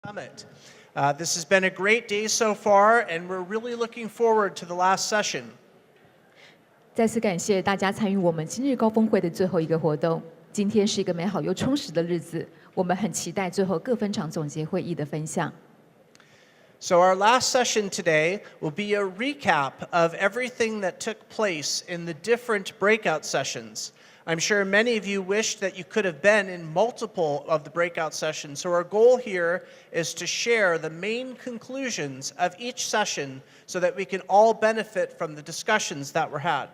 Summit. This has been a great day so far, and we're really looking forward to the last session. 再次感谢大家参与我们今日高峰会的最后一个活动。今天是一个美好又充实的日子，我们很期待最后各分场总结会议的分享。So our last session today will be a recap of everything that took place in the different breakout sessions. I'm sure many of you wished that you could have been in multiple of the breakout sessions. So our goal here is to share the main conclusions of each session so that we can all benefit from the discussions that were had.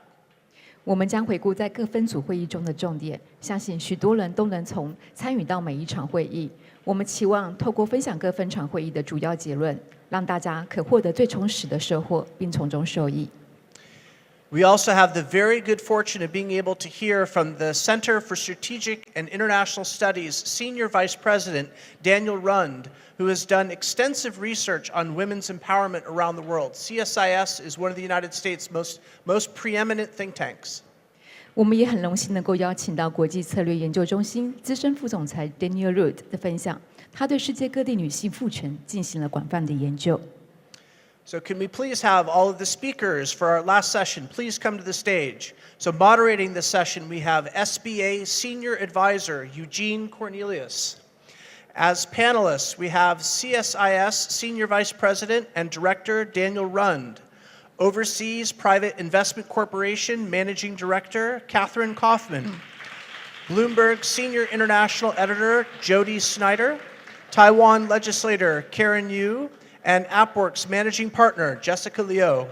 我们将回顾在各分组会议中的重点，相信许多人都能从参与到每一场会议。我们期望透过分享各分场会议的主要结论，让大家可获得最充实的收获，并从中受益。We also have the very good fortune of being able to hear from the Center for Strategic and International Studies Senior Vice President Daniel Rund, who has done extensive research on women's empowerment around the world. CSIS is one of the United States' most preeminent think tanks. 我们也很荣幸能够邀请到国际策略研究中心资深副总裁 Daniel Rund 的分享，他对世界各地女性赋权进行了广泛的研究。So can we please have all of the speakers for our last session please come to the stage. So moderating this session we have SBA Senior Advisor Eugene Cornelius. As panelists we have CSIS Senior Vice President and Director Daniel Rund. Overseas Private Investment Corporation Managing Director Catherine Kaufman. Bloomberg Senior International Editor Jody Snyder. Taiwan Legislator Karen Yu. And AppWorks Managing Partner Jessica Liu.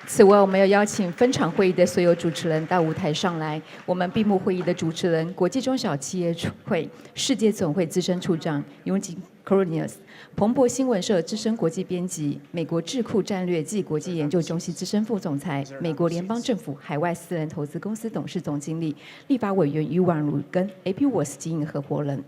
此外，我们要邀请分场会议的所有主持人到舞台上来。我们闭幕会议的主持人，国际中小企业会世界总会资深处长 Eugene Cornelius， 彭博新闻社资深国际编辑，美国智库战略暨国际研究中心资深副总裁，美国联邦政府海外私人投资公司董事总经理，立法委员于婉如跟 AppWorks 经营合伙人。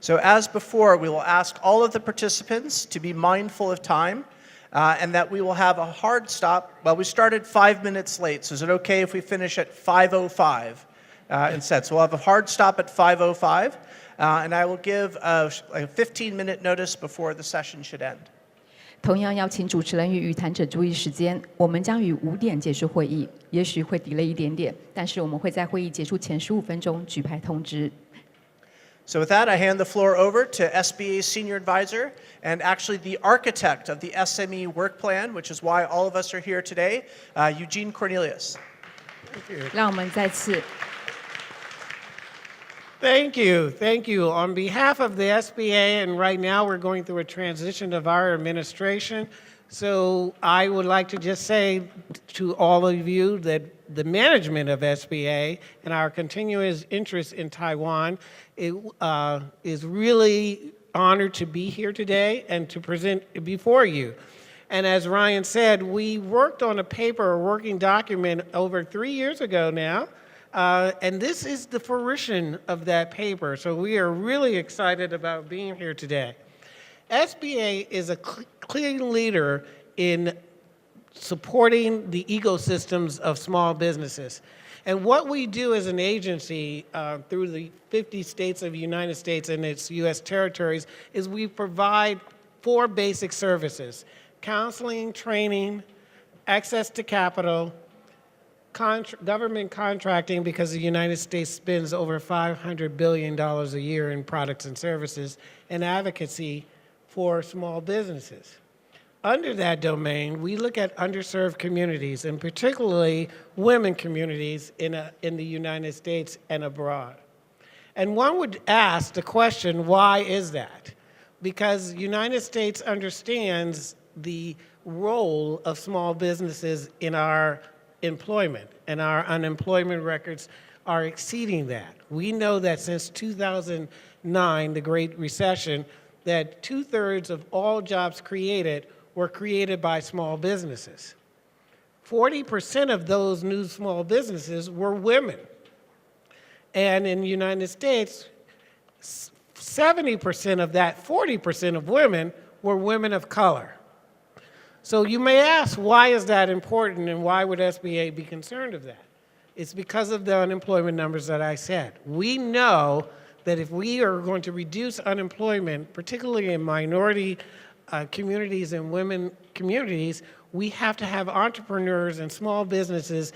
So as before, we will ask all of the participants to be mindful of time and that we will have a hard stop. Well, we started 5 minutes late, so is it okay if we finish at 5:05 instead? So we'll have a hard stop at 5:05 and I will give a 15-minute notice before the session should end. 同样要请主持人与与谈者注意时间，我们将于5点结束会议，也许会 delay 一点点，但是我们会在会议结束前15分钟举牌通知。So with that, I hand the floor over to SBA's Senior Advisor and actually the architect of the SME work plan, which is why all of us are here today, Eugene Cornelius.让我们再次 Thank you. On behalf of the SBA, and right now we're going through a transition of our administration, so I would like to just say to all of you that the management of SBA and our continuous interest in Taiwan is really honored to be here today and to present before you. And as Ryan said, we worked on a paper, a working document over 3 years ago now, and this is the fruition of that paper. So we are really excited about being here today. SBA is a clear leader in supporting the ecosystems of small businesses. And what we do as an agency through the 50 states of the United States and its U.S. territories is we provide 4 basic services: counseling, training, access to capital, government contracting, because the United States spends over $500 billion a year in products and services, and advocacy for small businesses. Under that domain, we look at underserved communities, and particularly women communities in the United States and abroad. And one would ask the question, why is that? Because the United States understands the role of small businesses in our employment, and our unemployment records are exceeding that. We know that since 2009, the Great Recession, that 2/3 of all jobs created were created by small businesses. 40% of those new small businesses were women. And in the United States, 70% of that 40% of women were women of color. So you may ask, why is that important and why would SBA be concerned of that? It's because of the unemployment numbers that I said. We know that if we are going to reduce unemployment, particularly in minority communities and women communities, we have to have entrepreneurs and small businesses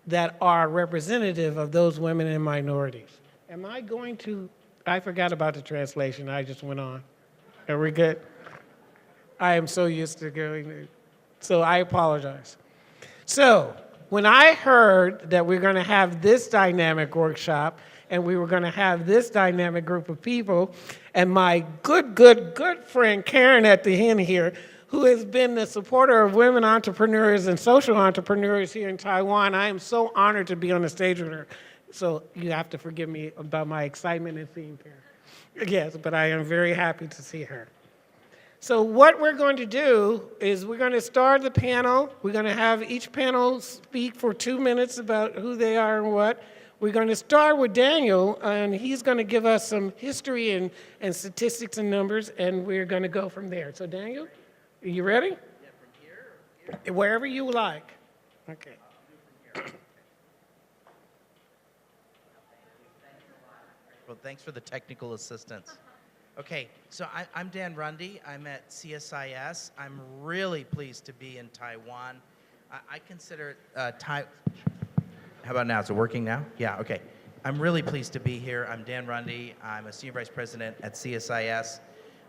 that are representative of those women and minorities. Am I going to, I forgot about the translation, I just went on. Are we good? I am so used to going, so I apologize. So, when I heard that we're gonna have this dynamic workshop, and we were gonna have this dynamic group of people, and my good friend Karen at the end here, who has been the supporter of women entrepreneurs and social entrepreneurs here in Taiwan, I am so honored to be on the stage with her. So you have to forgive me about my excitement in seeing her. Yes, but I am very happy to see her. So what we're going to do is we're going to start the panel. We're going to have each panel speak for 2 minutes about who they are and what. We're going to start with Daniel, and he's going to give us some history and statistics and numbers, and we're going to go from there. So Daniel, are you ready? Yeah, from here? Wherever you like. Okay. Well, thanks for the technical assistance. Okay, so I'm Dan Rundy. I'm at CSIS. I'm really pleased to be in Taiwan. I consider how about now? Is it working now? Yeah, okay. I'm really pleased to be here. I'm Dan Rundy. I'm a Senior Vice President at CSIS.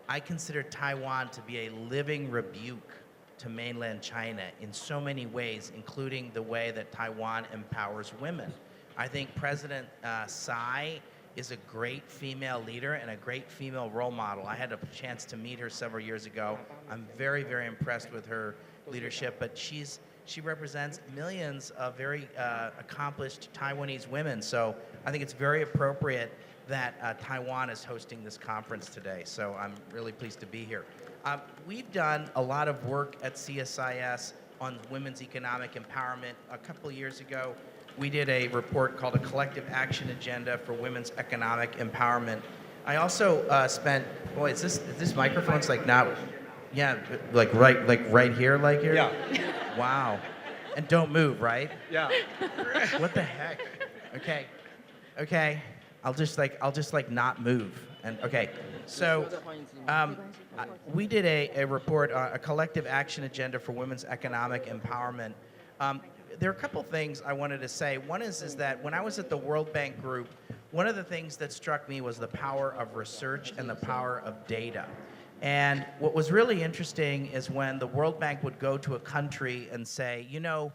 I consider Taiwan to be a living rebuke to mainland China in so many ways, including the way that Taiwan empowers women. I think President Tsai is a great female leader and a great female role model. I had a chance to meet her several years ago. I'm very, very impressed with her leadership, but she represents millions of very accomplished Taiwanese women. So I think it's very appropriate that Taiwan is hosting this conference today. So I'm really pleased to be here. We've done a lot of work at CSIS on women's economic empowerment. A couple of years ago, we did a report called A Collective Action Agenda for Women's Economic Empowerment. I also spent, boy, is this microphone's like not, yeah, like right here, like here? Yeah. Wow. And don't move, right? Yeah. What the heck? Okay. I'll just like not move. And okay. So we did a report, a collective action agenda for women's economic empowerment. There are a couple things I wanted to say. One is that when I was at the World Bank Group, one of the things that struck me was the power of research and the power of data. And what was really interesting is when the World Bank would go to a country and say, you know,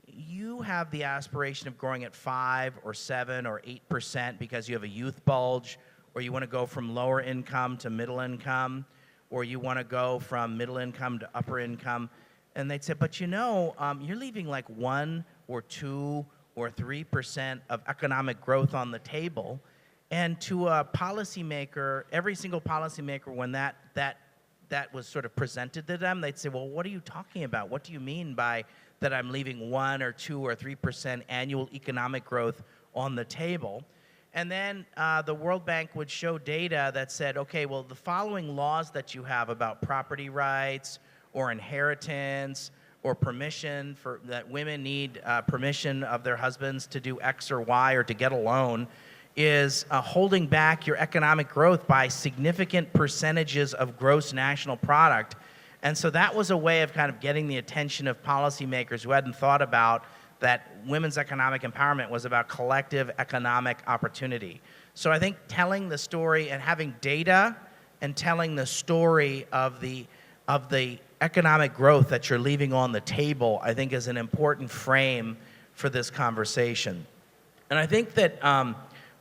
you have the aspiration of growing at 5 or 7 or 8% because you have a youth bulge, or you want to go from lower income to middle income, or you want to go from middle income to upper income. And they'd say, but you know, you're leaving like 1 or 2 or 3% of economic growth on the table. And to a policymaker, every single policymaker, when that was sort of presented to them, they'd say, well, what are you talking about? What do you mean by that I'm leaving 1 or 2 or 3% annual economic growth on the table? And then the World Bank would show data that said, okay, well, the following laws that you have about property rights or inheritance or permission for that women need permission of their husbands to do X or Y or to get a loan is holding back your economic growth by significant percentages of gross national product. And so that was a way of kind of getting the attention of policymakers who hadn't thought about that women's economic empowerment was about collective economic opportunity. So I think telling the story and having data and telling the story of the economic growth that you're leaving on the table, I think is an important frame for this conversation. And I think that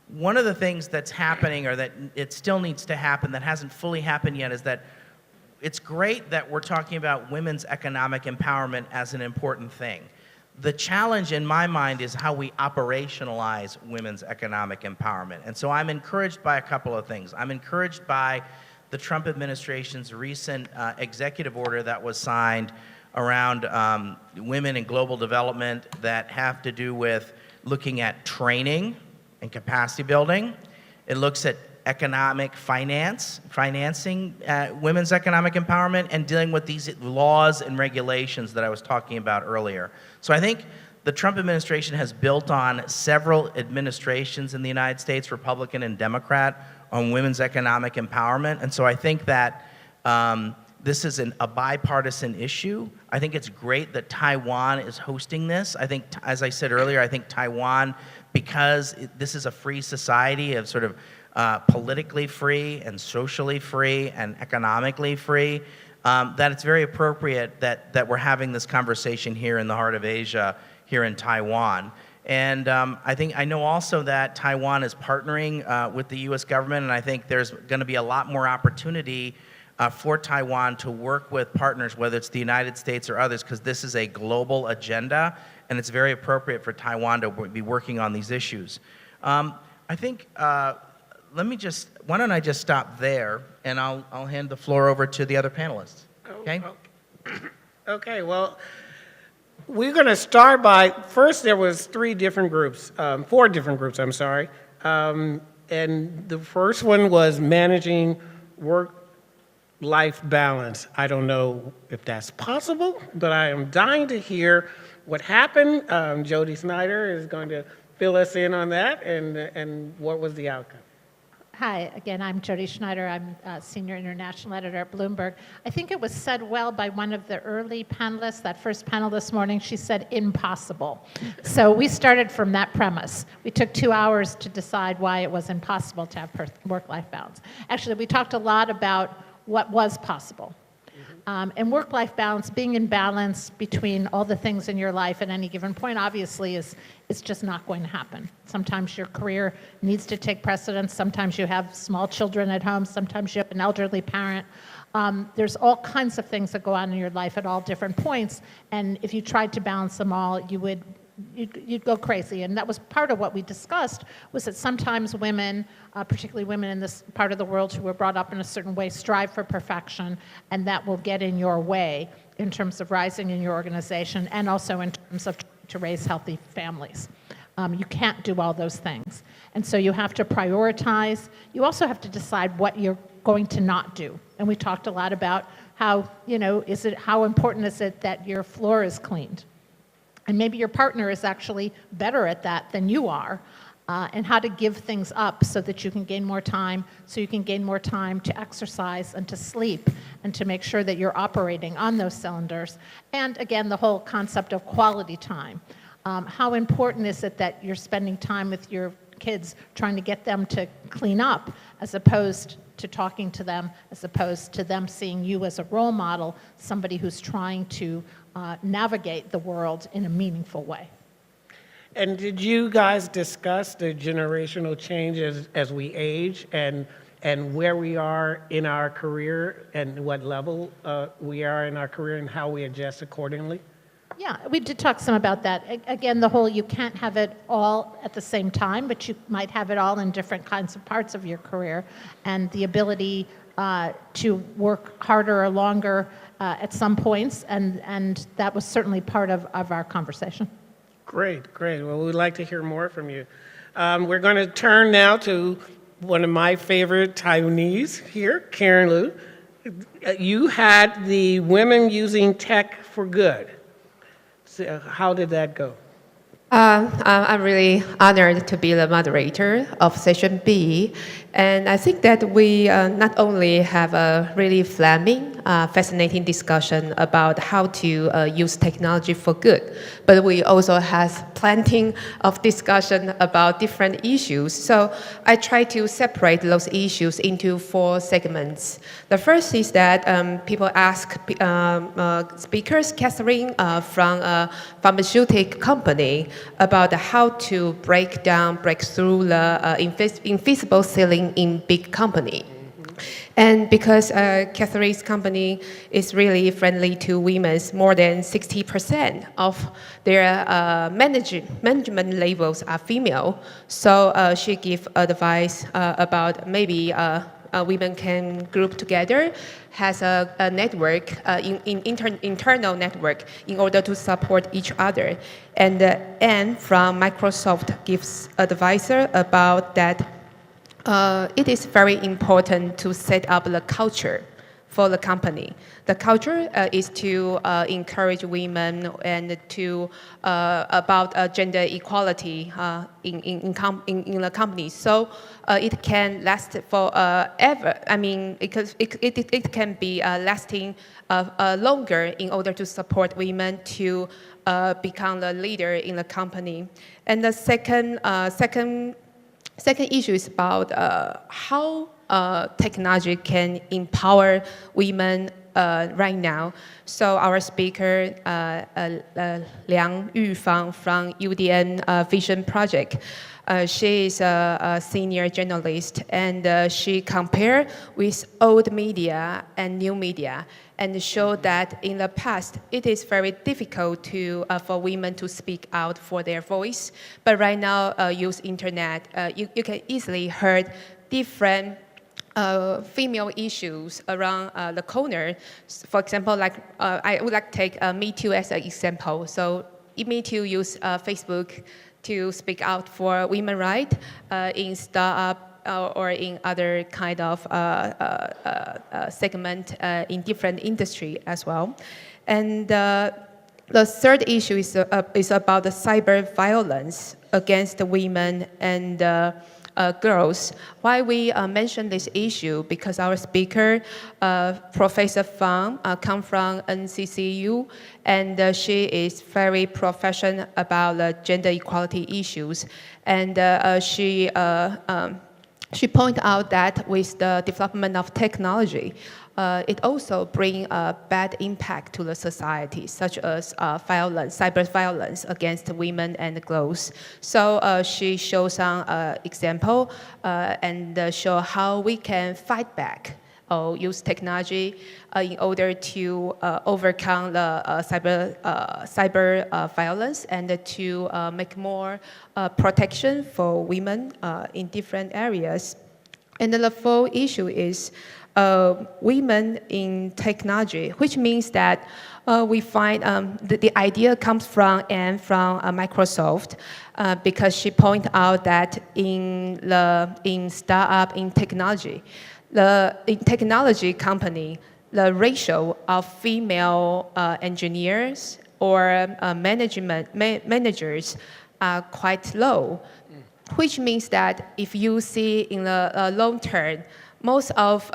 one of the things that's happening, or that it still needs to happen, that hasn't fully happened yet, is that it's great that we're talking about women's economic empowerment as an important thing. The challenge in my mind is how we operationalize women's economic empowerment. And so I'm encouraged by a couple of things. I'm encouraged by the Trump administration's recent executive order that was signed around women in global development that have to do with looking at training and capacity building. It looks at economic financing women's economic empowerment, and dealing with these laws and regulations that I was talking about earlier. So I think the Trump administration has built on several administrations in the United States, Republican and Democrat, on women's economic empowerment. And so I think that this is a bipartisan issue. I think it's great that Taiwan is hosting this. I think, as I said earlier, I think Taiwan, because this is a free society of sort of politically free and socially free and economically free, that it's very appropriate that we're having this conversation here in the heart of Asia, here in Taiwan. And I know also that Taiwan is partnering with the U.S. government, and I think there's going to be a lot more opportunity for Taiwan to work with partners, whether it's the United States or others, because this is a global agenda, and it's very appropriate for Taiwan to be working on these issues. I think, why don't I just stop there, and I'll hand the floor over to the other panelists, okay? Okay, well, we're going to start by, first there was four different groups, I'm sorry. And the first one was managing work-life balance. I don't know if that's possible, but I am dying to hear what happened. Jody Snyder is going to fill us in on that and what was the outcome. Hi, again, I'm Jody Schneider. I'm a senior international editor at Bloomberg. I think it was said well by one of the early panelists, that first panel this morning. She said impossible. So we started from that premise. We took 2 hours to decide why it was impossible to have work-life balance. Actually, we talked a lot about what was possible. And work-life balance, being in balance between all the things in your life at any given point, obviously is just not going to happen. Sometimes your career needs to take precedence. Sometimes you have small children at home. Sometimes you have an elderly parent. There's all kinds of things that go on in your life at all different points. And if you tried to balance them all, you'd go crazy. And that was part of what we discussed, was that sometimes women, particularly women in this part of the world who were brought up in a certain way, strive for perfection, and that will get in your way in terms of rising in your organization and also in terms of to raise healthy families. You can't do all those things. And so you have to prioritize. You also have to decide what you're going to not do. And we talked a lot about how, how important is it that your floor is cleaned? And maybe your partner is actually better at that than you are, and how to give things up so that you can gain more time, to exercise and to sleep and to make sure that you're operating on those cylinders. And again, the whole concept of quality time. How important is it that you're spending time with your kids trying to get them to clean up as opposed to talking to them, as opposed to them seeing you as a role model, somebody who's trying to navigate the world in a meaningful way. And did you guys discuss the generational changes as we age and where we are in our career and what level we are in our career and how we adjust accordingly? Yeah, we did talk some about that. Again, the whole, you can't have it all at the same time, but you might have it all in different kinds of parts of your career, and the ability to work harder or longer at some points, and that was certainly part of our conversation. Great. Well, we'd like to hear more from you. We're going to turn now to one of my favorite Taiwanese here, Karen Liu. You had the Women Using Tech for Good. So how did that go? I'm really honored to be the moderator of Session B. And I think that we not only have a really flaming, fascinating discussion about how to use technology for good, but we also have plenty of discussion about different issues. So I try to separate those issues into 4 segments. The first is that people ask speakers, Catherine from a pharmaceutical company, about how to break through the invisible ceiling in big company. And because Catherine's company is really friendly to women, more than 60% of their management levels are female. So she gives advice about maybe women can group together, has a network, internal network, in order to support each other. And Anne from Microsoft gives advice about that it is very important to set up the culture for the company. The culture is to encourage women and to about gender equality in the company. So it can last forever. I mean, because it can be lasting longer in order to support women to become the leader in the company. And the second issue is about how technology can empower women right now. So our speaker, Liang Yufang from UDN Vision Project, she is a senior journalist, and she compared with old media and new media, and showed that in the past it is very difficult for women to speak out for their voice. But right now, use internet, you can easily hear different female issues around the corner. For example, like I would like to take Me Too as an example. So Me Too use Facebook to speak out for women's rights in startup or in other kind of segment in different industry as well. And the third issue is about the cyber violence against the women and girls. Why we mention this issue? Because our speaker, Professor Fang, come from NCCU, and she is very professional about gender equality issues. And she pointed out that with the development of technology, it also brings a bad impact to the society, such as cyber violence against women and girls. So she shows some example and show how we can fight back or use technology in order to overcome the cyber violence and to make more protection for women in different areas. And then the fourth issue is women in technology, which means that we find the idea comes from Anne from Microsoft, because she pointed out that in startup in technology, in technology company, the ratio of female engineers or managers are quite low, which means that if you see in the long term, most of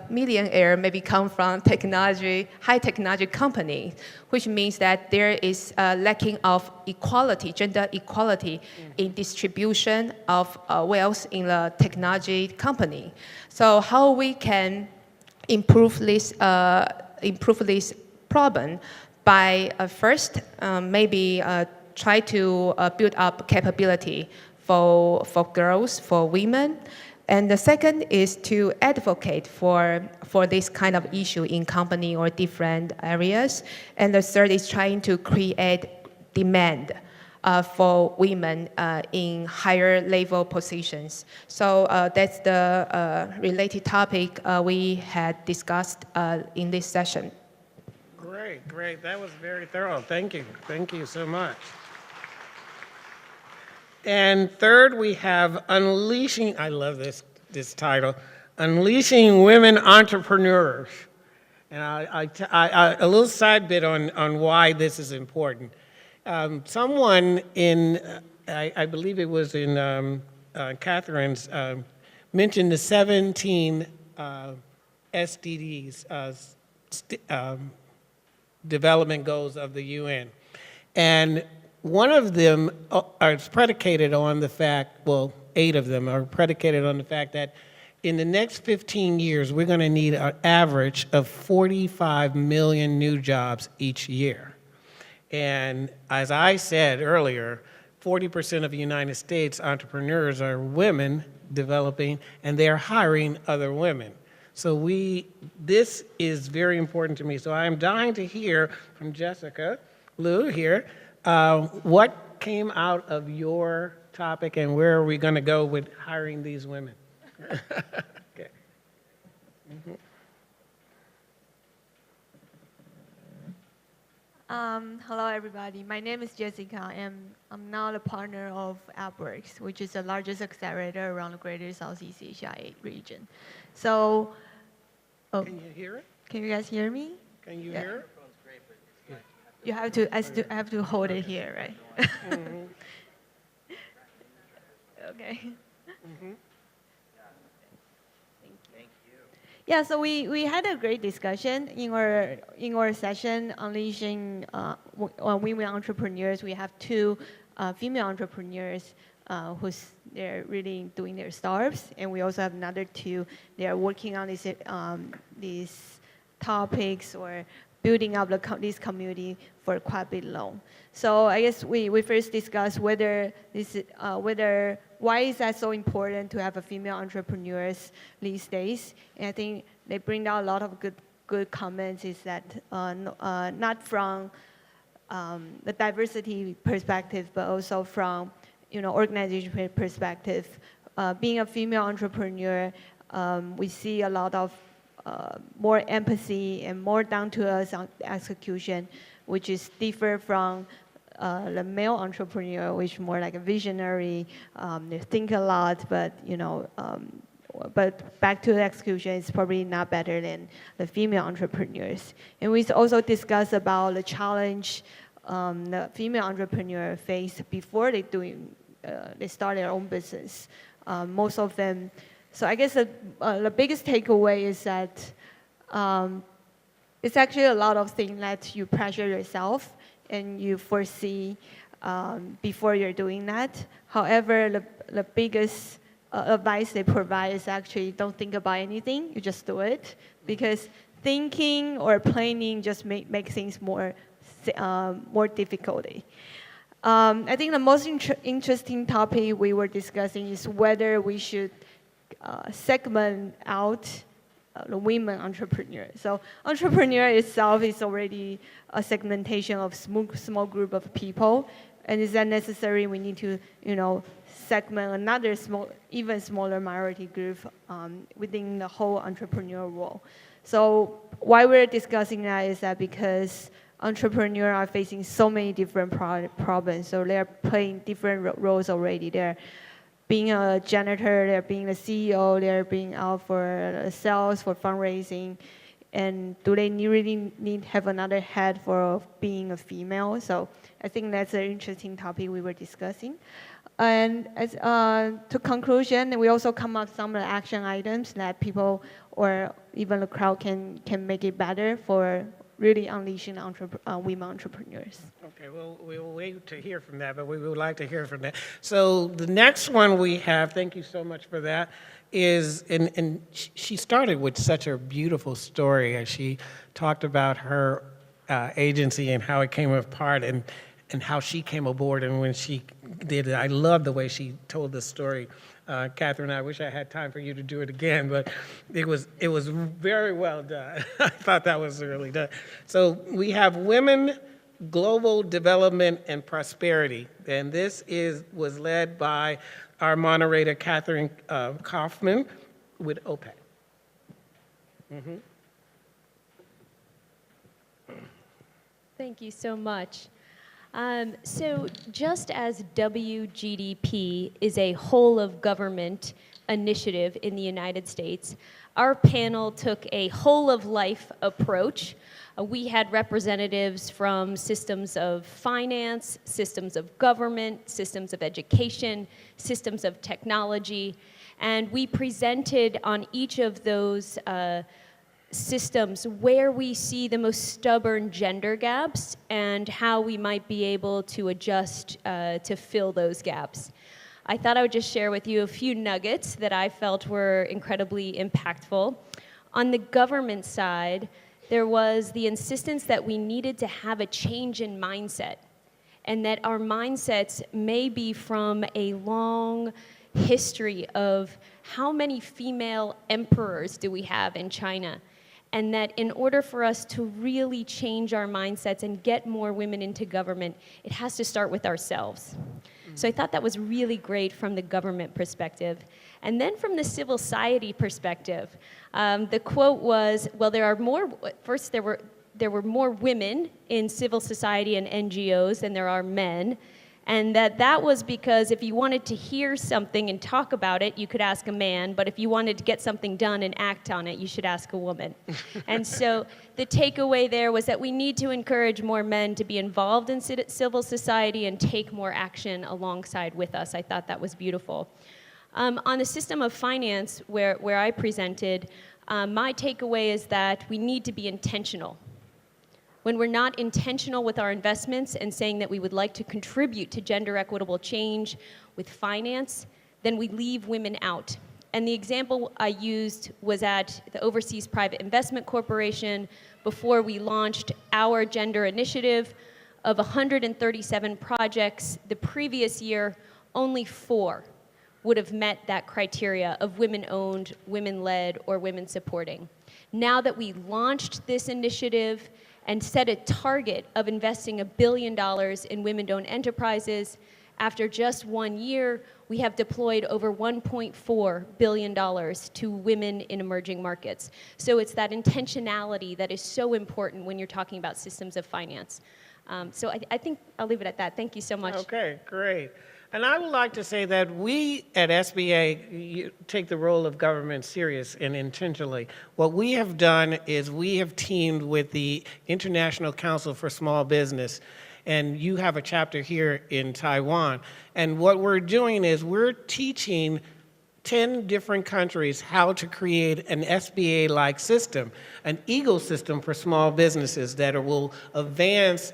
millionaires maybe come from high technology companies, which means that there is a lacking of equality, gender equality in distribution of wealth in the technology company. So how we can improve this problem by first maybe try to build up capability for girls, for women. And the second is to advocate for this kind of issue in company or different areas. And the third is trying to create demand for women in higher level positions. So that's the related topic we had discussed in this session. Great. That was very thorough. Thank you so much. And third, we have Unleashing, I love this title, Unleashing Women Entrepreneurs. And a little side bit on why this is important. Someone in, I believe it was in Catherine's, mentioned the 17 SDGs, development goals of the UN. And one of them is predicated on the fact, well, 8 of them are predicated on the fact that in the next 15 years, we're going to need an average of 45 million new jobs each year. And as I said earlier, 40% of the United States entrepreneurs are women developing, and they're hiring other women. So this is very important to me. So I'm dying to hear from Jessica Liu here, what came out of your topic and where are we going to go with hiring these women? Okay. Mm-hmm. Hello, everybody. My name is Jessica, and I'm now the partner of AppWorks, which is the largest accelerator around the greater Southeast Asia region. So, Can you hear it? Can you guys hear me? Can you hear? You have to, I have to hold it here, right? Okay. Yeah, so we had a great discussion in our session, Unleashing Women Entrepreneurs. We have two female entrepreneurs they're really doing their startups, and we also have another two. They are working on these topics or building up this community for quite a bit long. So I guess we first discussed whether why is that so important to have a female entrepreneurs these days? And I think they bring out a lot of good comments. Is that not from the diversity perspective, but also from organization perspective. Being a female entrepreneur, we see a lot of more empathy and more down to earth execution, which is different from the male entrepreneur, which is more like a visionary. They think a lot, but but back to the execution, it's probably not better than the female entrepreneurs. And we also discussed about the challenge the female entrepreneur face before they start their own business. Most of them. So I guess the biggest takeaway is that it's actually a lot of things that you pressure yourself and you foresee before you're doing that. However, the biggest advice they provide is actually don't think about anything, you just do it. Because thinking or planning just make things more difficult. I think the most interesting topic we were discussing is whether we should segment out the women entrepreneurs. So entrepreneur itself is already a segmentation of small group of people, and is that necessary? We need to segment another even smaller minority group within the whole entrepreneur role. So why we're discussing that is that because entrepreneurs are facing so many different problems, so they're playing different roles already. They're being a janitor, they're being the CEO, they're being out for sales, for fundraising, and do they really need to have another head for being a female? So I think that's an interesting topic we were discussing. And as to conclusion, we also come up with some of the action items that people or even the crowd can make it better for really unleashing women entrepreneurs. Okay, well, we will wait to hear from that, but we would like to hear from that. So the next one we have, thank you so much for that, is, and she started with such a beautiful story as she talked about her agency and how it came apart and how she came aboard and when she did it. I love the way she told the story. Catherine, I wish I had time for you to do it again, but it was very well done. I thought that was really done. So we have Women, Global Development, and Prosperity. And this was led by our moderator, Catherine Kaufman, with OPEC. Mm-hmm. Thank you so much. So just as WGDP is a whole of government initiative in the United States, our panel took a whole of life approach. We had representatives from systems of finance, systems of government, systems of education, systems of technology, and we presented on each of those systems where we see the most stubborn gender gaps and how we might be able to adjust to fill those gaps. I thought I would just share with you a few nuggets that I felt were incredibly impactful. On the government side, there was the insistence that we needed to have a change in mindset, and that our mindsets may be from a long history of how many female emperors do we have in China, and that in order for us to really change our mindsets and get more women into government, it has to start with ourselves. So I thought that was really great from the government perspective. And then from the civil society perspective, the quote was, well, there were more women in civil society and NGOs than there are men, And that was because if you wanted to hear something and talk about it, you could ask a man, but if you wanted to get something done and act on it, you should ask a woman. And so the takeaway there was that we need to encourage more men to be involved in civil society and take more action alongside with us. I thought that was beautiful. On the system of finance, where I presented, my takeaway is that we need to be intentional. When we're not intentional with our investments and saying that we would like to contribute to gender equitable change with finance, then we leave women out. And the example I used was at the Overseas Private Investment Corporation before we launched our gender initiative. Of 137 projects the previous year, only 4 would have met that criteria of women-owned, women-led, or women-supporting. Now that we launched this initiative and set a target of investing $1 billion in women-owned enterprises, after just 1 year, we have deployed over $1.4 billion to women in emerging markets. So it's that intentionality that is so important when you're talking about systems of finance. So I think I'll leave it at that. Thank you so much. Okay, great. And I would like to say that we at SBA take the role of government serious and intentionally. What we have done is we have teamed with the International Council for Small Business, and you have a chapter here in Taiwan. And what we're doing is we're teaching 10 different countries how to create an SBA-like system, an ecosystem for small businesses that will advance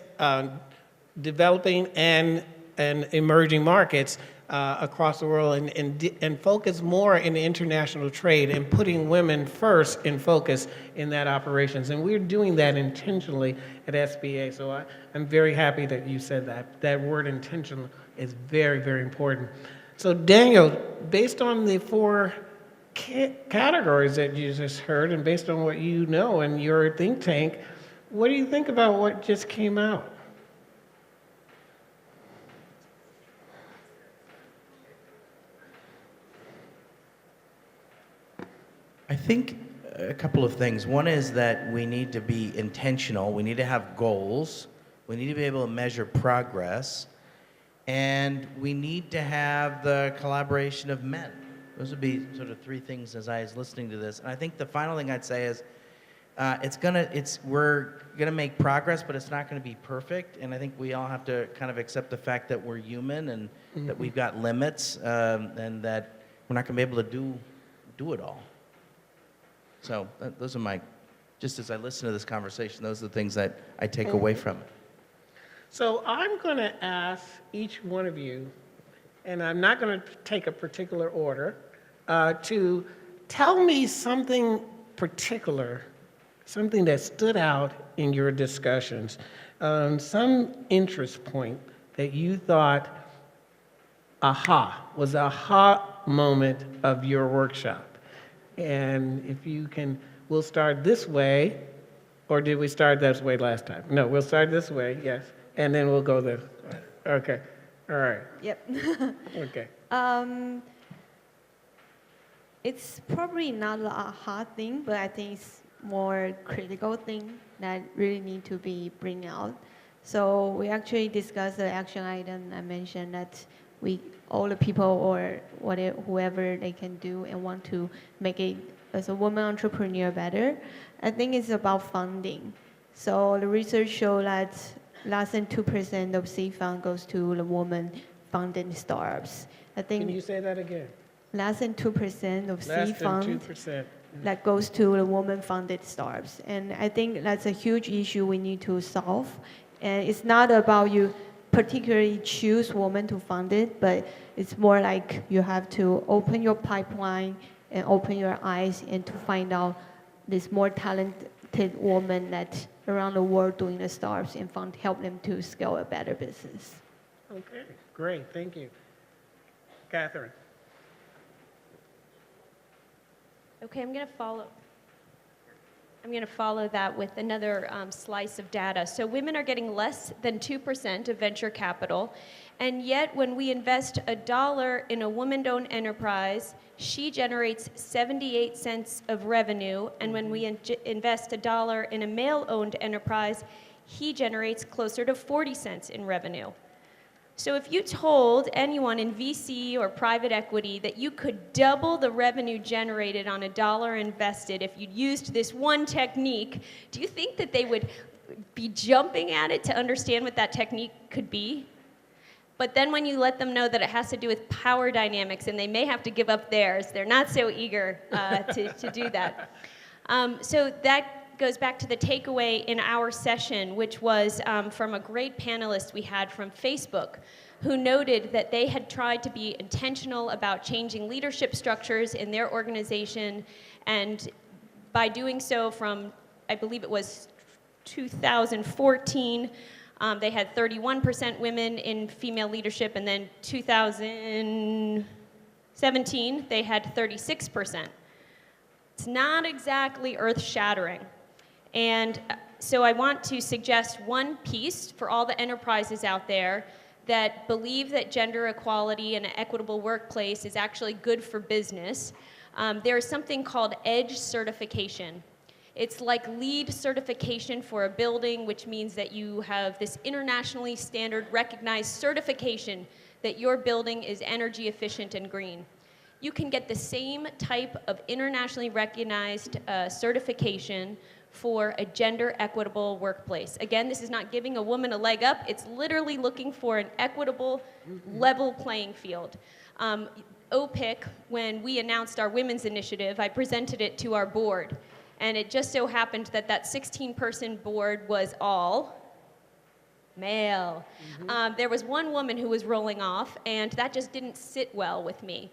developing and emerging markets across the world and focus more in international trade and putting women first in focus in that operations. And we're doing that intentionally at SBA. So I'm very happy that you said that. That word intentional is very, very important. So Daniel, based on the 4 categories that you just heard and based on what you know in your think tank, what do you think about what just came out? I think a couple of things. One is that we need to be intentional. We need to have goals. We need to be able to measure progress. And we need to have the collaboration of men. Those would be sort of 3 things as I was listening to this. And I think the final thing I'd say is we're gonna make progress, but it's not gonna be perfect. And I think we all have to kind of accept the fact that we're human and that we've got limits and that we're not gonna be able to do it all. So those are just as I listen to this conversation, those are the things that I take away from it. So I'm going to ask each one of you, and I'm not going to take a particular order, to tell me something particular, something that stood out in your discussions, some interest point that you thought, was the aha moment of your workshop. And if you can, we'll start this way, or did we start this way last time? No, we'll start this way, yes, and then we'll go this way. Okay, all right. Yep. Okay. It's probably not a hard thing, but I think it's more critical thing that really need to be bring out. So we actually discussed the action item. I mentioned that all the people or whoever they can do and want to make it as a woman entrepreneur better. I think it's about funding. So the research showed that less than 2% of seed fund goes to the woman-funded startups. I think. Can you say that again? Less than 2% of seed fund. Less than 2%. That goes to the woman-funded startups. And I think that's a huge issue we need to solve. And it's not about you particularly choose women to fund it, but it's more like you have to open your pipeline and open your eyes and to find out this more talented women that around the world doing the startups and help them to scale a better business. Okay, great, thank you. Catherine. Okay, I'm going to follow that with another slice of data. So women are getting less than 2% of venture capital, and yet when we invest $1 in a woman-owned enterprise, she generates 78 cents of revenue, and when we invest $1 in a male-owned enterprise, he generates closer to 40 cents in revenue. So if you told anyone in VC or private equity that you could double the revenue generated on a dollar invested if you'd used this one technique, do you think that they would be jumping at it to understand what that technique could be? But then when you let them know that it has to do with power dynamics and they may have to give up theirs, they're not so eager to do that. So that goes back to the takeaway in our session, which was from a great panelist we had from Facebook, who noted that they had tried to be intentional about changing leadership structures in their organization, and by doing so from, I believe it was 2014, they had 31% women in female leadership, and then 2017, they had 36%. It's not exactly earth-shattering. And so I want to suggest one piece for all the enterprises out there that believe that gender equality and an equitable workplace is actually good for business. There is something called EDGE certification. It's like LEED certification for a building, which means that you have this internationally standard recognized certification that your building is energy efficient and green. You can get the same type of internationally recognized certification for a gender equitable workplace. Again, this is not giving a woman a leg up, it's literally looking for an equitable, level playing field. OPIC, when we announced our women's initiative, I presented it to our board. And it just so happened that that 16-person board was all male. There was one woman who was rolling off, and that just didn't sit well with me.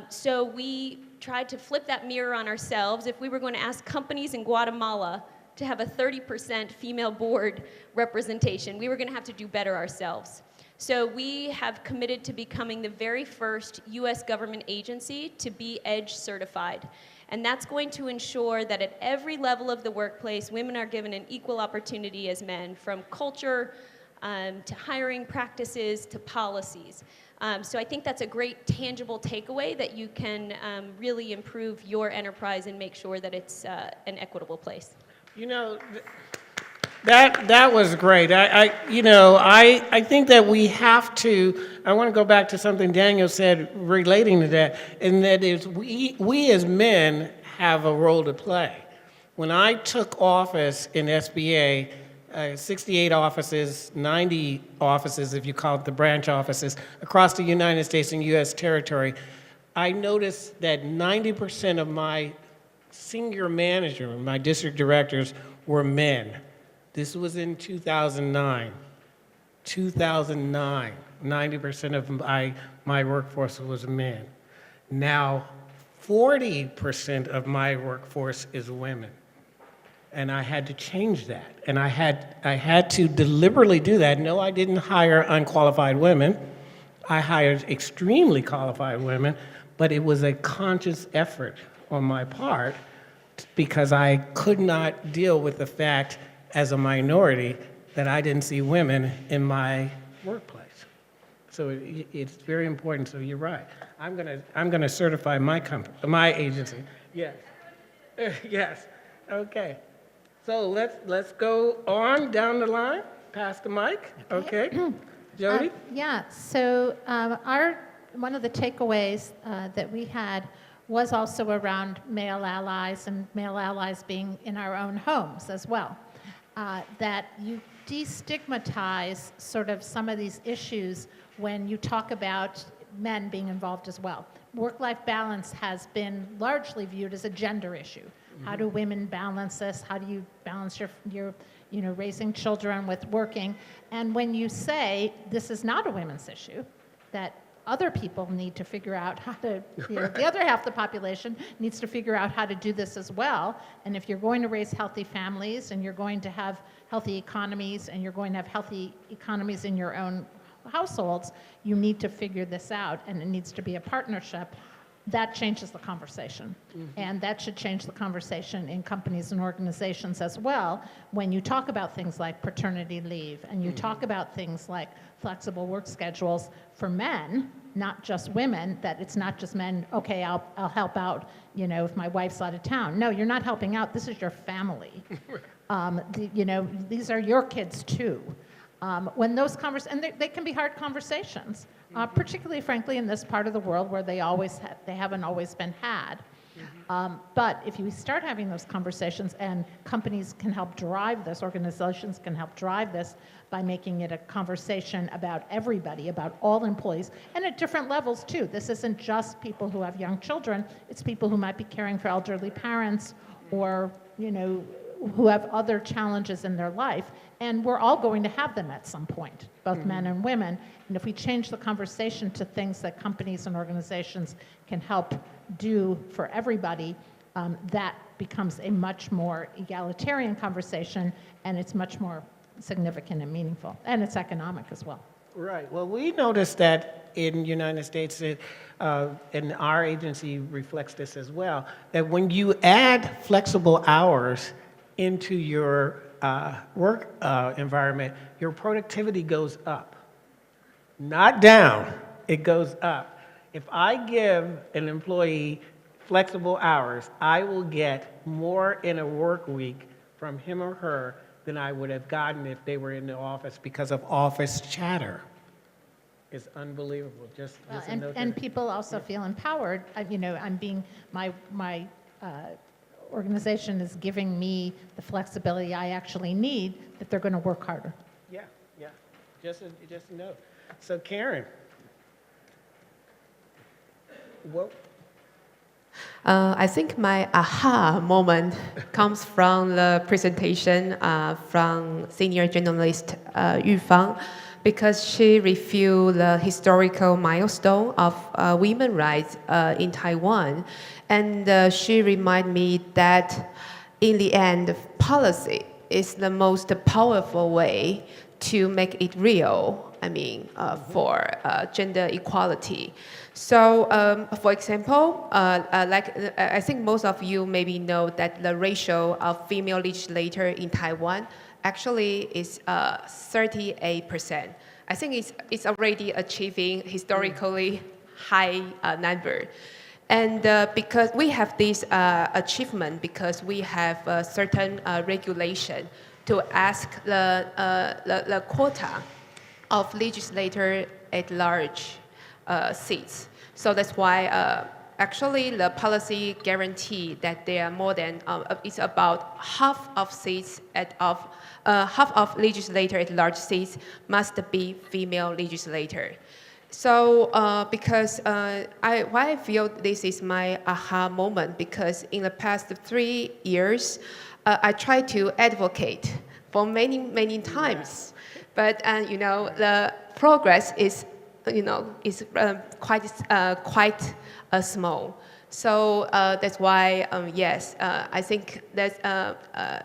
So we tried to flip that mirror on ourselves. If we were going to ask companies in Guatemala to have a 30% female board representation, we were going to have to do better ourselves. So we have committed to becoming the very first US government agency to be EDGE certified. And that's going to ensure that at every level of the workplace, women are given an equal opportunity as men, from culture to hiring practices to policies. So I think that's a great tangible takeaway that you can really improve your enterprise and make sure that it's an equitable place. You know, that was great. I think that we have to, I want to go back to something Daniel said relating to that, and that is we as men have a role to play. When I took office in SBA, 68 offices, 90 offices if you count the branch offices, across the United States and US territory, I noticed that 90% of my senior manager, my district directors, were men. This was in 2009. 2009, 90% of my workforce was men. Now, 40% of my workforce is women. And I had to change that. And I had to deliberately do that. No, I didn't hire unqualified women. I hired extremely qualified women, but it was a conscious effort on my part because I could not deal with the fact as a minority that I didn't see women in my workplace. So it's very important. So you're right. I'm gonna certify my agency. Yes. Yes. Okay. So let's go on down the line. Pass the mic. Okay. Jody. Yeah. So one of the takeaways that we had was also around male allies, and male allies being in our own homes as well. That you destigmatize sort of some of these issues when you talk about men being involved as well. Work-life balance has been largely viewed as a gender issue. How do women balance this? How do you balance your raising children with working? And when you say this is not a women's issue, that other people need to figure out how to, the other half of the population needs to figure out how to do this as well. And if you're going to raise healthy families and you're going to have healthy economies and you're going to have healthy economies in your own households, you need to figure this out, and it needs to be a partnership. That changes the conversation. And that should change the conversation in companies and organizations as well when you talk about things like paternity leave and you talk about things like flexible work schedules for men, not just women, that it's not just men, okay, I'll help out, if my wife's out of town. No, you're not helping out. This is your family. These are your kids too. When those and they can be hard conversations, particularly, frankly, in this part of the world where they haven't always been had. But if you start having those conversations, and companies can help drive this, organizations can help drive this by making it a conversation about everybody, about all employees, and at different levels too. This isn't just people who have young children, it's people who might be caring for elderly parents or, who have other challenges in their life. And we're all going to have them at some point, both men and women. And if we change the conversation to things that companies and organizations can help do for everybody, that becomes a much more egalitarian conversation, and it's much more significant and meaningful. And it's economic as well. Right. Well, we noticed that in the United States, and our agency reflects this as well, that when you add flexible hours into your work environment, your productivity goes up. Not down, it goes up. If I give an employee flexible hours, I will get more in a work week from him or her than I would have gotten if they were in the office because of office chatter. It's unbelievable. Just a note And there. people also feel empowered. My organization is giving me the flexibility I actually need, that they're going to work harder. Yeah, yeah. Just a note. So Karen, what? I think my aha moment comes from the presentation from senior journalist Yu Fang, because she reviewed the historical milestone of women's rights in Taiwan. And she reminded me that in the end, policy is the most powerful way to make it real, for gender equality. So, for example, I think most of you maybe know that the ratio of female legislators in Taiwan actually is 38%. I think it's already achieving historically high number. And because we have this achievement, because we have a certain regulation to ask the quota of legislator at large seats. So that's why actually the policy guarantee that there are more than, it's about half of seats half of legislator at large seats must be female legislator. So because why I feel this is my aha moment, because in the past 3 years, I tried to advocate for many times, but the progress is quite small. So that's why yes, I think that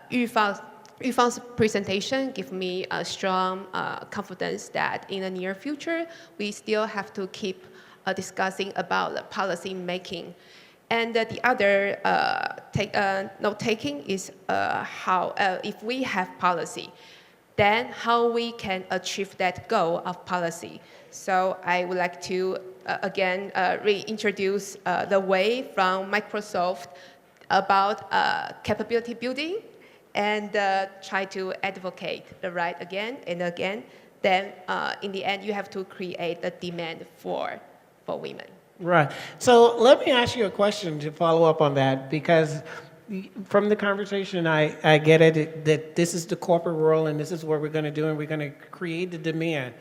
Yu Fang's presentation gives me a strong confidence that in the near future, we still have to keep discussing about the policy making. And the other note-taking is how, if we have policy, then how we can achieve that goal of policy. So I would like to, again, reintroduce the way from Microsoft about capability building, and try to advocate the right again and again. Then in the end, you have to create a demand for women. Right. So let me ask you a question to follow up on that, because from the conversation, I get it that this is the corporate world and this is what we're going to do, and we're going to create the demand.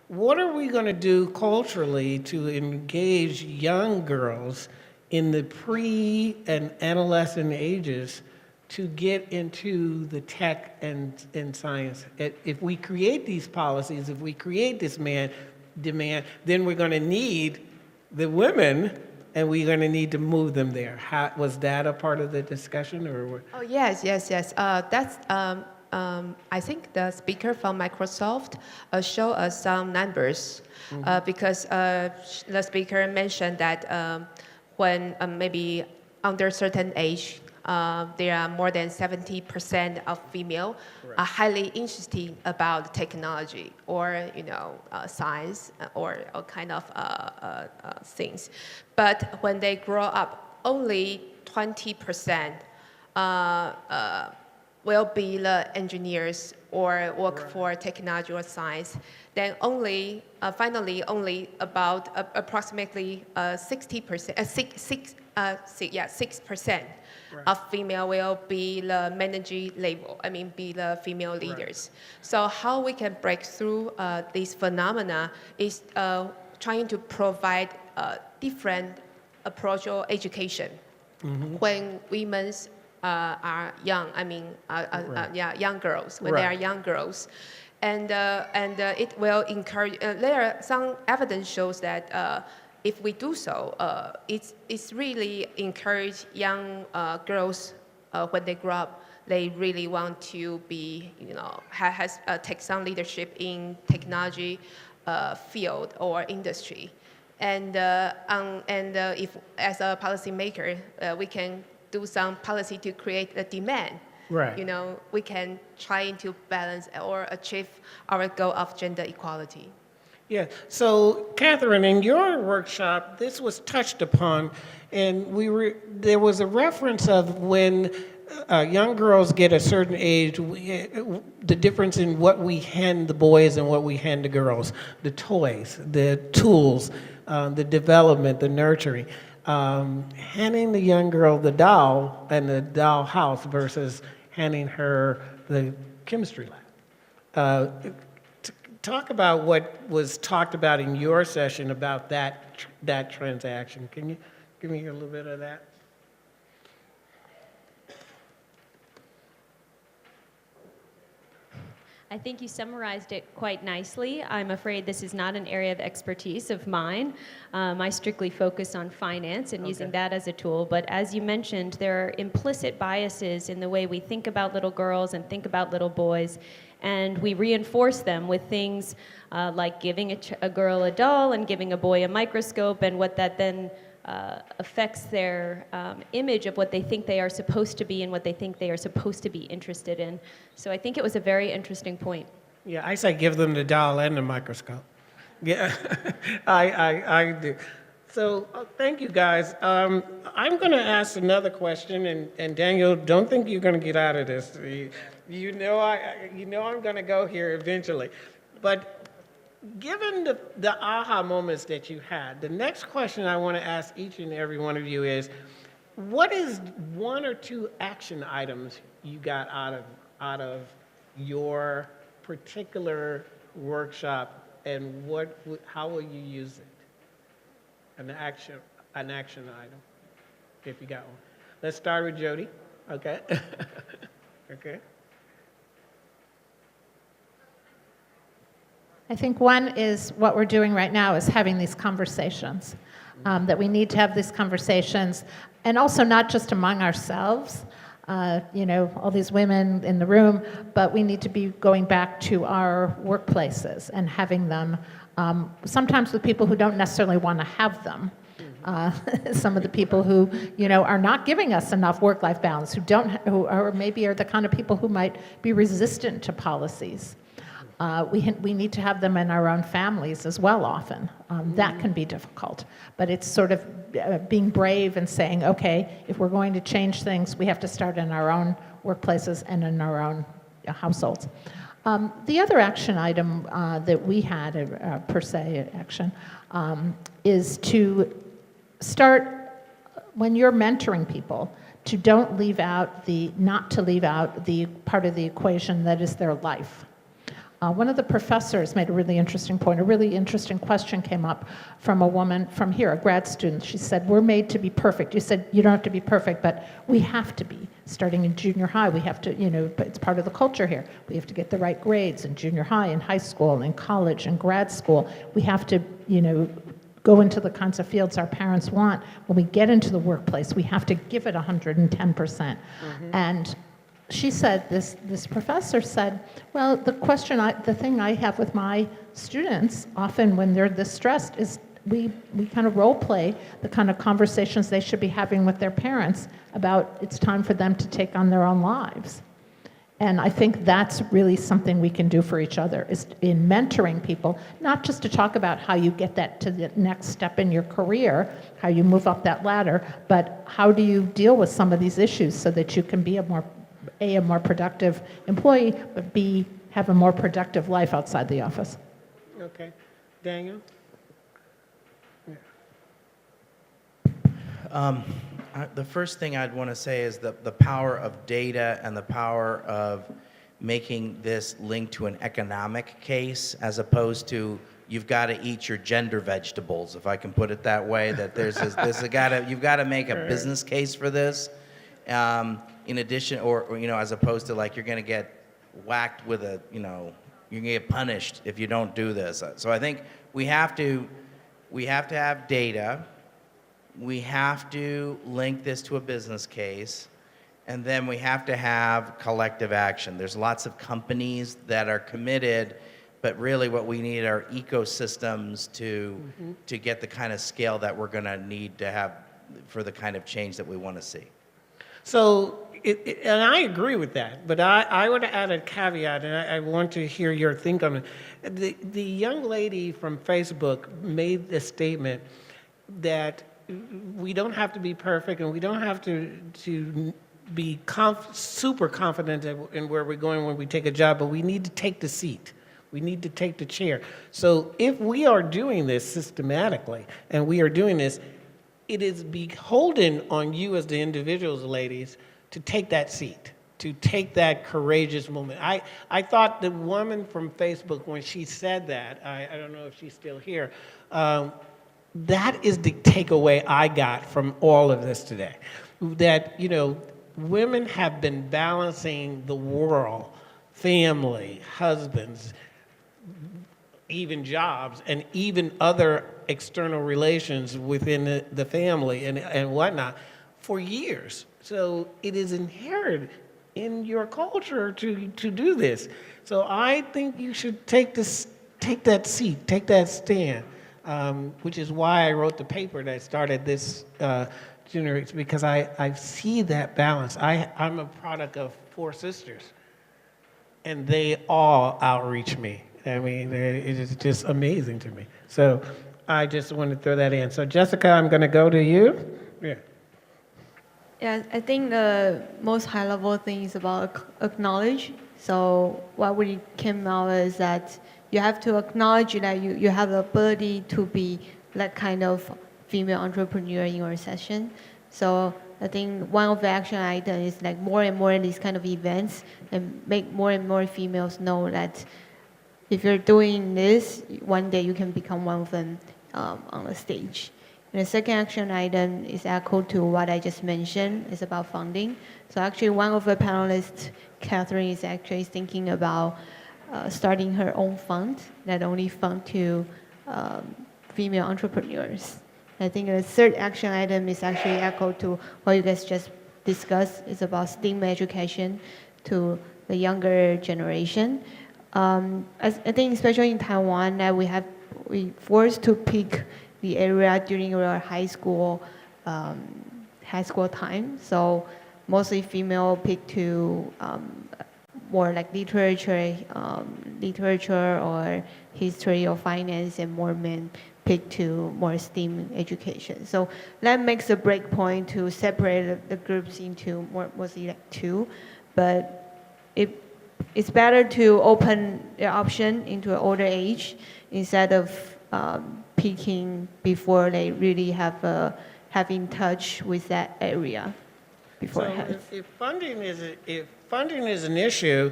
What are we going to do culturally to engage young girls in the pre and adolescent ages to get into the tech and science? If we create these policies, if we create this demand, then we're going to need the women, and we're going to need to move them there. Was that a part of the discussion, or? Oh yes. That's I think the speaker from Microsoft showed us some numbers, because the speaker mentioned that when maybe under certain age, there are more than 70% of female are highly interested about technology or science or kind of things. But when they grow up, only 20% will be the engineers or work for technology or science, then only, finally, only about approximately 60%, 6% of female will be the managing level, be the female leaders. So how we can break through this phenomena is trying to provide a different approach or education. When women are young, young girls, when they are young girls. And it will encourage, there are some evidence shows that if we do so, it's really encourage young girls when they grow up, they really want to be, take some leadership in technology field or industry. And if, as a policymaker, we can do some policy to create a demand. Right. We can try to balance or achieve our goal of gender equality. Yeah. So, Catherine, in your workshop, this was touched upon, and there was a reference of when young girls get a certain age, the difference in what we hand the boys and what we hand the girls, the toys, the tools, the development, the nurturing. Handing the young girl the doll and the doll house versus handing her the chemistry lab. Talk about what was talked about in your session about that transaction. Can you give me a little bit of that? I think you summarized it quite nicely. I'm afraid this is not an area of expertise of mine. I strictly focus on finance and using that as a tool. But as you mentioned, there are implicit biases in the way we think about little girls and think about little boys. And we reinforce them with things like giving a girl a doll and giving a boy a microscope, and what that then affects their image of what they think they are supposed to be and what they think they are supposed to be interested in. So I think it was a very interesting point. Yeah, I say give them the doll and the microscope. Yeah, I do. So thank you, guys. I'm going to ask another question, and Daniel, don't think you're going to get out of this. You know I'm going to go here eventually. But given the aha moments that you had, the next question I want to ask each and every one of you is, what is one or two action items you got out of your particular workshop, and how will you use it? An action item, if you got one. Let's start with Jody. Okay. Okay. I think one is what we're doing right now is having these conversations, that we need to have these conversations, and also not just among ourselves, all these women in the room, but we need to be going back to our workplaces and having them, sometimes with people who don't necessarily want to have them. Some of the people who, are not giving us enough work-life balance, who are maybe are the kind of people who might be resistant to policies. We need to have them in our own families as well often. That can be difficult, but it's sort of being brave and saying, okay, if we're going to change things, we have to start in our own workplaces and in our own households. The other action item that we had, per se action, is to start, when you're mentoring people, to not to leave out the part of the equation that is their life. One of the professors made a really interesting point. A really interesting question came up from a woman from here, a grad student. She said, we're made to be perfect. You said you don't have to be perfect, but we have to be. Starting in junior high, we have to, but it's part of the culture here. We have to get the right grades in junior high, in high school, in college, in grad school. We have to, go into the kinds of fields our parents want. When we get into the workplace, we have to give it 110%. And she said, this professor said, well, the thing I have with my students, often when they're this stressed, is we kind of role play the kind of conversations they should be having with their parents about it's time for them to take on their own lives. And I think that's really something we can do for each other, is in mentoring people, not just to talk about how you get that to the next step in your career, how you move up that ladder, but how do you deal with some of these issues so that you can be a more productive employee, but B, have a more productive life outside the office. Okay. Daniel? The first thing I'd want to say is the power of data and the power of making this linked to an economic case as opposed to you've got to eat your gender vegetables, if I can put it that way, that you've got to make a business case for this. In addition, or as opposed to like you're going to get whacked with you're going to get punished if you don't do this. So I think we have to have data. We have to link this to a business case, and then we have to have collective action. There's lots of companies that are committed, but really what we need are ecosystems to get the kind of scale that we're going to need to have for the kind of change that we want to see. So, and I agree with that, but I would add a caveat, and I want to hear your think on it. The young lady from Facebook made the statement that we don't have to be perfect and we don't have to be super confident in where we're going when we take a job, but we need to take the seat. We need to take the chair. So if we are doing this systematically and we are doing this, it is beholden on you as the individuals, ladies, to take that seat, to take that courageous moment. I thought the woman from Facebook, when she said that, I don't know if she's still here, that is the takeaway I got from all of this today. That, women have been balancing the world, family, husbands, even jobs, and even other external relations within the family and whatnot for years. So it is inherent in your culture to do this. So I think you should take that seat, take that stand, which is why I wrote the paper that started this generation, because I see that balance. I'm a product of 4 sisters, and they all outreach me. I mean, it is just amazing to me. So I just want to throw that in. So Jessica, I'm going to go to you. Yeah. Yeah, I think the most high-level thing is about acknowledge. So what we came out is that you have to acknowledge that you have the ability to be that kind of female entrepreneur in your session. So I think one of the action items is like more and more of these kind of events and make more and more females know that if you're doing this, one day you can become one of them on the stage. And the second action item is echo to what I just mentioned. It's about funding. So actually one of the panelists, Catherine, is actually thinking about starting her own fund, not only fund to female entrepreneurs. I think the third action item is actually echo to what you guys just discussed. It's about STEAM education to the younger generation. I think especially in Taiwan, that we forced to pick the area during our high school time. So mostly female pick to more like literature or history or finance, and more men pick to more STEAM education. So that makes a break point to separate the groups into mostly like 2, but it's better to open the option into an older age instead of picking before they really have in touch with that area beforehand. So if funding is an issue,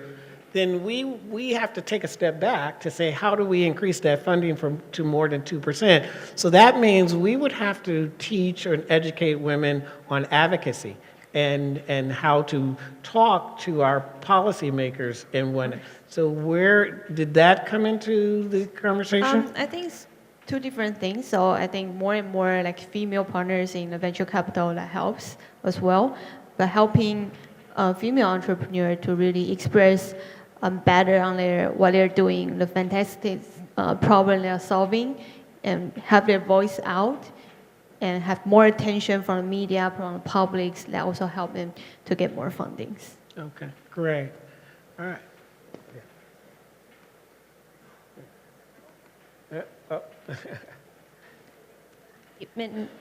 then we have to take a step back to say, how do we increase that funding to more than 2%? So that means we would have to teach and educate women on advocacy and how to talk to our policymakers and when. So where did that come into the conversation? I think it's 2 different things. So I think more and more like female partners in the venture capital that helps as well, but helping female entrepreneur to really express better on what they're doing, the fantastic problem they're solving, and have their voice out, and have more attention from the media, from the publics, that also help them to get more fundings. Okay, great. All right.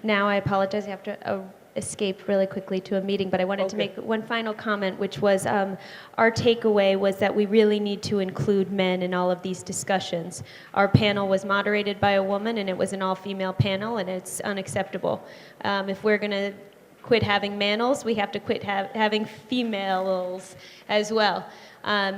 Now I apologize. I have to escape really quickly to a meeting, but I wanted to make one final comment, which was our takeaway was that we really need to include men in all of these discussions. Our panel was moderated by a woman, and it was an all-female panel, and it's unacceptable. If we're going to quit having males, we have to quit having females as well.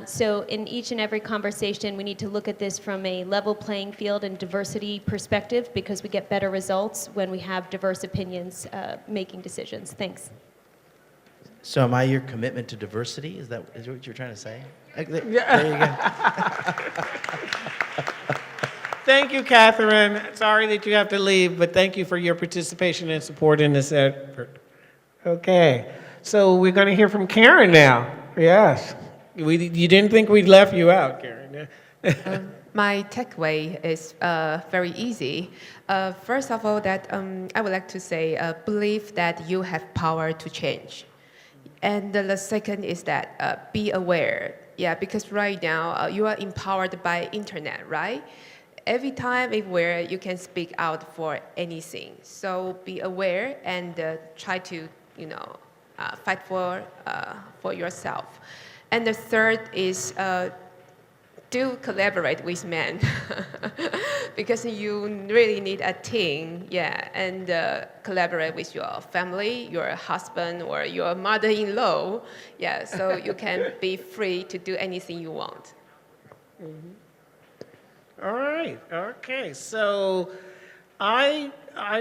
So in each and every conversation, we need to look at this from a level playing field and diversity perspective, because we get better results when we have diverse opinions making decisions. Thanks. So am I your commitment to diversity? Is that what you're trying to say? There you go. Thank you, Catherine. Sorry that you have to leave, but thank you for your participation and support in this effort. Okay, so we're going to hear from Karen now. Yes. You didn't think we'd left you out, Karen. My takeaway is very easy. First of all, that I would like to say, believe that you have power to change. And the second is that be aware. Yeah, because right now you are empowered by internet, right? Every time, everywhere, you can speak out for anything. So be aware and try to, fight for yourself. And the third is do collaborate with men because you really need a team, yeah, and collaborate with your family, your husband, or your mother-in-law, yeah, so you can be free to do anything you want. All right, okay, so I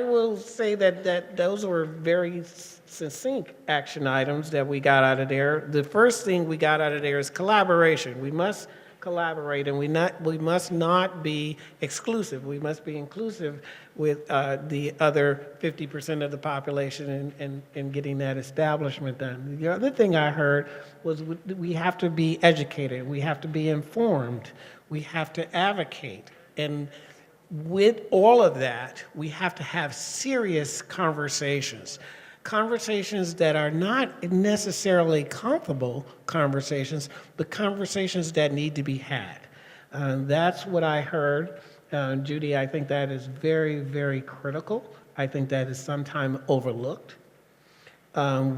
will say that those were very succinct action items that we got out of there. The first thing we got out of there is collaboration. We must collaborate, and we must not be exclusive. We must be inclusive with the other 50% of the population in getting that establishment done. The other thing I heard was we have to be educated, we have to be informed, we have to advocate, and with all of that, we have to have serious conversations. Conversations that are not necessarily comfortable conversations, but conversations that need to be had. That's what I heard. Judy, I think that is very, very critical. I think that is sometimes overlooked.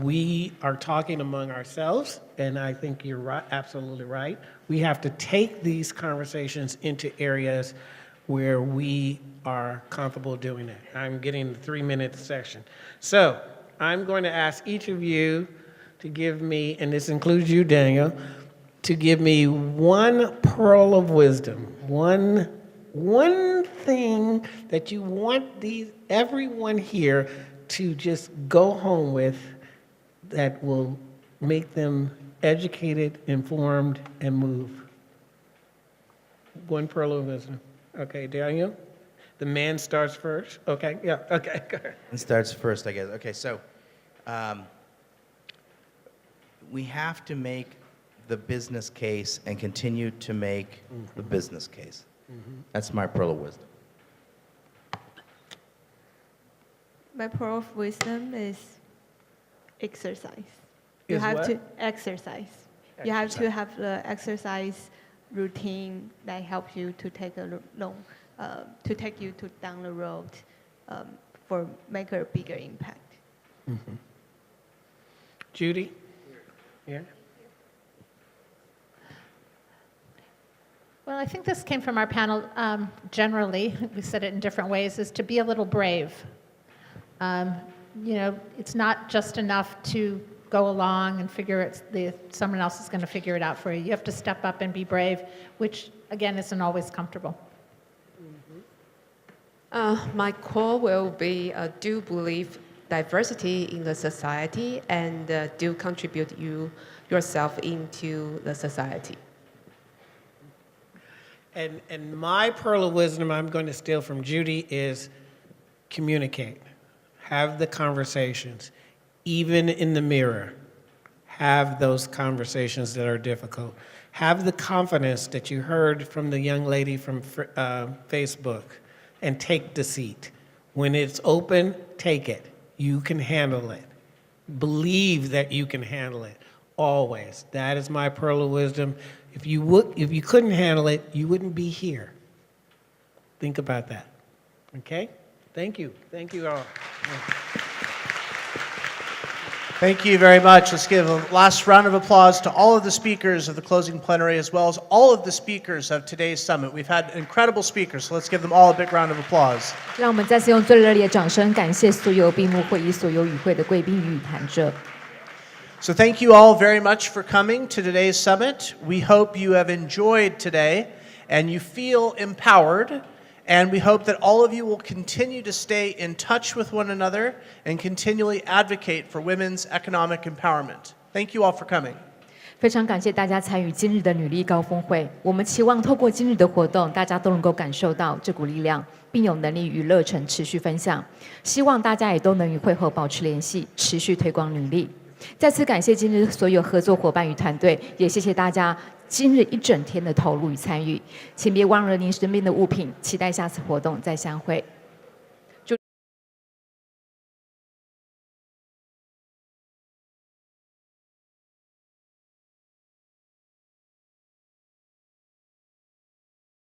We are talking among ourselves, and I think you're right, absolutely right. We have to take these conversations into areas where we are comfortable doing it. I'm getting the 3-minute section. So I'm going to ask each of you to give me, and this includes you, Daniel, to give me one pearl of wisdom, one thing that you want everyone here to just go home with that will make them educated, informed, and move. One pearl of wisdom. Okay, Daniel? The man starts first? Okay, yeah, okay, go ahead. It starts first, I guess. Okay, so we have to make the business case and continue to make the business case. That's my pearl of wisdom. My pearl of wisdom is exercise. You Is have what? to exercise. You have to have the exercise routine that helps you to take to take you to down the road for make a bigger impact. Judy? Yeah? Well, I think this came from our panel generally, we said it in different ways, is to be a little brave. It's not just enough to go along and figure someone else is going to figure it out for you. You have to step up and be brave, which, again, isn't always comfortable. My call will be do believe diversity in the society and do contribute yourself into the society. And my pearl of wisdom I'm going to steal from Judy is communicate. Have the conversations. Even in the mirror, have those conversations that are difficult. Have the confidence that you heard from the young lady from Facebook and take the seat. When it's open, take it. You can handle it. Believe that you can handle it, always. That is my pearl of wisdom. If you couldn't handle it, you wouldn't be here. Think about that, okay? Thank you all. Thank you very much. Let's give a last round of applause to all of the speakers of the closing plenary, as well as all of the speakers of today's summit. We've had incredible speakers, so let's give them all a big round of applause. 让我们再次用最热烈的掌声感谢所有闭幕会议所有与会的贵宾与谈者。So thank you all very much for coming to today's summit. We hope you have enjoyed today and you feel empowered. And we hope that all of you will continue to stay in touch with one another and continually advocate for women's economic empowerment. Thank you all for coming. 非常感谢大家参与今日的女力高峰会。我们期望透过今日的活动，大家都能够感受到这股力量，并有能力与热忱持续分享。希望大家也都能与会后保持联系，持续推广女力。再次感谢今日所有合作伙伴与团队，也谢谢大家今日一整天的投入与参与。请别忘了您身边的物品，期待下次活动再相会。